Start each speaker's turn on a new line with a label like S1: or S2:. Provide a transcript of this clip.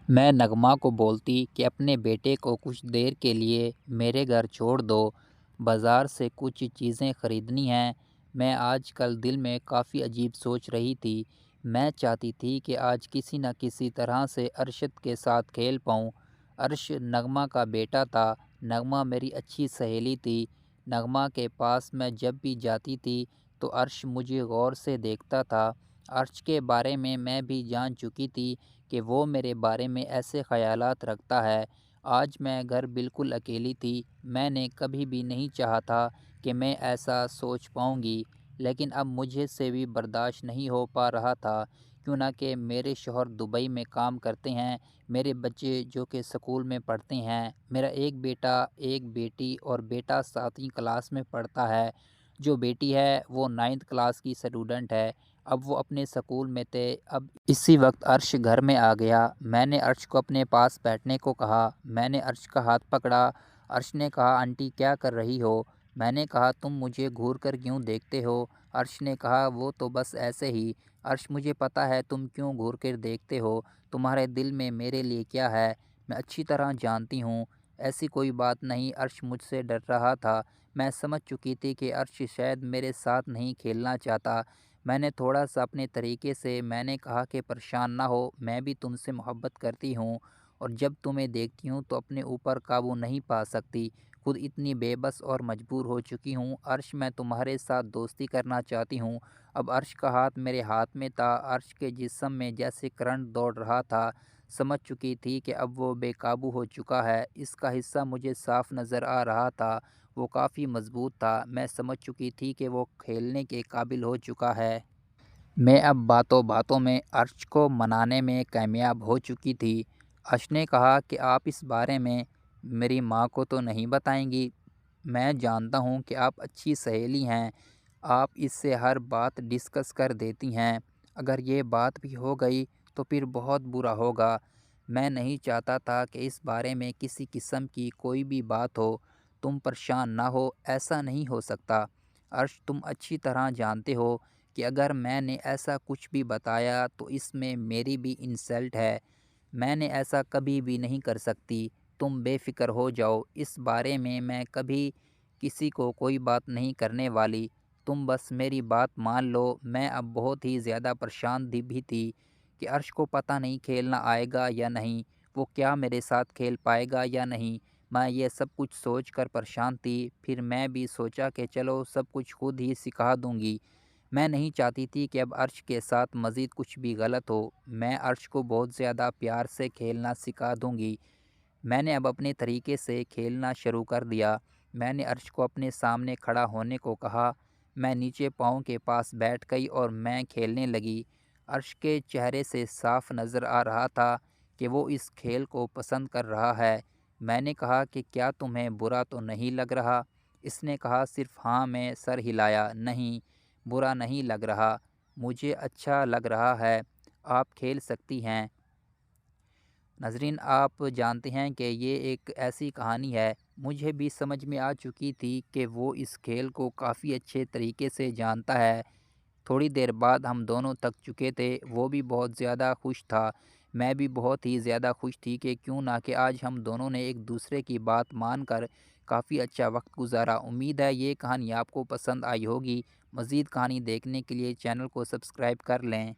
S1: میں نغمہ کو بولتی کہ اپنے بیٹے کو کچھ دیر کے لیے میرے گھر چھوڑ دو، بازار سے کچھ چیزیں خریدنی ہیں۔ میں آج کل دل میں کافی عجیب سوچ رہی تھی۔ میں چاہتی تھی کہ آج کسی نہ کسی طرح سے ارشد کے ساتھ کھیل پاؤں۔ عرش نغمہ کا بیٹا تھا۔ نغمہ میری اچھی سہیلی تھی۔ نغمہ کے پاس میں جب بھی جاتی تھی تو عرش مجھے غور سے دیکھتا تھا۔ عرش کے بارے میں بھی جان چکی تھی کہ وہ میرے بارے میں ایسے خیالات رکھتا ہے۔ آج میں گھر بالکل اکیلی تھی۔ میں نے کبھی بھی نہیں چاہا تھا کہ میں ایسا سوچ پاؤں گی، لیکن اب مجھے سے بھی برداشت نہیں ہو پا رہا تھا، کیوں نہ کہ میرے شوہر دبئی میں کام کرتے ہیں، میرے بچے جو کہ سکول میں پڑھتے ہیں، میرا ایک بیٹا، ایک بیٹی، اور بیٹا 7ویں کلاس میں پڑھتا ہے۔ جو بیٹی ہے وہ 9th کلاس کی اسٹوڈنٹ ہے۔ اب وہ اپنے سکول میں تھے۔ اب اسی وقت عرش گھر میں آ گیا۔ میں نے عرش کو اپنے پاس بیٹھنے کو کہا۔ میں نے عرش کا ہاتھ پکڑا۔ عرش نے کہا، آنٹی کیا کر رہی ہو؟ میں نے کہا، تم مجھے گھور کر کیوں دیکھتے ہو؟ عرش نے کہا، وہ تو بس ایسے ہی۔ عرش، مجھے پتہ ہے تم کیوں گھور کر دیکھتے ہو۔ تمہارے دل میں میرے لیے کیا ہے، میں اچھی طرح جانتی ہوں۔ ایسی کوئی بات نہیں۔ عرش مجھ سے ڈر رہا تھا۔ میں سمجھ چکی تھی کہ عرش شاید میرے ساتھ نہیں کھیلنا چاہتا۔ میں نے تھوڑا سا اپنے طریقے سے میں نے کہا کہ پریشان نہ ہو، میں بھی تم سے محبت کرتی ہوں، اور جب تمہیں دیکھتی ہوں تو اپنے اوپر قابو نہیں پا سکتی، خود اتنی بے بس اور مجبور ہو چکی ہوں۔ عرش، میں تمہارے ساتھ دوستی کرنا چاہتی ہوں۔ اب عرش کا ہاتھ میرے ہاتھ میں تھا۔ عرش کے جسم میں جیسے کرنٹ دوڑ رہا تھا۔ سمجھ چکی تھی کہ اب وہ بے قابو ہو چکا ہے۔ اس کا حصہ مجھے صاف نظر آ رہا تھا، وہ کافی مضبوط تھا۔ میں سمجھ چکی تھی کہ وہ کھیلنے کے قابل ہو چکا ہے۔ میں اب باتوں باتوں میں عرش کو منانے میں کامیاب ہو چکی تھی۔ عرش نے کہا کہ آپ اس بارے میں میری ماں کو تو نہیں بتائیں گی؟ میں جانتا ہوں کہ آپ اچھی سہیلی ہیں، آپ اس سے ہر بات ڈسکس کر دیتی ہیں۔ اگر یہ بات بھی ہو گئی تو پھر بہت برا ہوگا۔ میں نہیں چاہتا تھا کہ اس بارے میں کسی قسم کی کوئی بھی بات ہو۔ تم پریشان نہ ہو، ایسا نہیں ہو سکتا۔ عرش، تم اچھی طرح جانتے ہو کہ اگر میں نے ایسا کچھ بھی بتایا تو اس میں میری بھی انسلٹ ہے۔ میں نے ایسا کبھی بھی نہیں کر سکتی۔ تم بے فکر ہو جاؤ، اس بارے میں کبھی کسی کو کوئی بات نہیں کرنے والی۔ تم بس میری بات مان لو۔ میں اب بہت ہی زیادہ پریشان بھی تھی کہ عرش کو پتہ نہیں کھیلنا آئے گا یا نہیں، وہ کیا میرے ساتھ کھیل پائے گا یا نہیں۔ میں یہ سب کچھ سوچ کر پریشان تھی۔ پھر میں بھی سوچا کہ چلو سب کچھ خود ہی سکھا دوں گی۔ میں نہیں چاہتی تھی کہ اب عرش کے ساتھ مزید کچھ بھی غلط ہو۔ میں عرش کو بہت زیادہ پیار سے کھیلنا سکھا دوں گی۔ میں نے اب اپنے طریقے سے کھیلنا شروع کر دیا۔ میں نے عرش کو اپنے سامنے کھڑا ہونے کو کہا۔ میں نیچے پاؤں کے پاس بیٹھ گئی اور میں کھیلنے لگی۔ عرش کے چہرے سے صاف نظر آ رہا تھا کہ وہ اس کھیل کو پسند کر رہا ہے۔ میں نے کہا کہ کیا تمہیں برا تو نہیں لگ رہا؟ اس نے کہا صرف ہاں میں سر ہلایا۔ نہیں، برا نہیں لگ رہا، مجھے اچھا لگ رہا ہے، آپ کھیل سکتی ہیں۔ ناظرین، آپ جانتے ہیں کہ یہ ایک ایسی کہانی ہے، مجھے بھی سمجھ میں آ چکی تھی کہ وہ اس کھیل کو کافی اچھے طریقے سے جانتا ہے۔ تھوڑی دیر بعد ہم دونوں تک چکے تھے۔ وہ بھی بہت زیادہ خوش تھا، میں بھی بہت ہی زیادہ خوش تھی کہ کیوں نہ کہ آج ہم دونوں نے ایک دوسرے کی بات مان کر کافی اچھا وقت گزارا۔ امید ہے یہ کہانی آپ کو پسند آئی ہوگی۔ مزید کہانی دیکھنے کے لیے چینل کو سبسکرائب کر لیں۔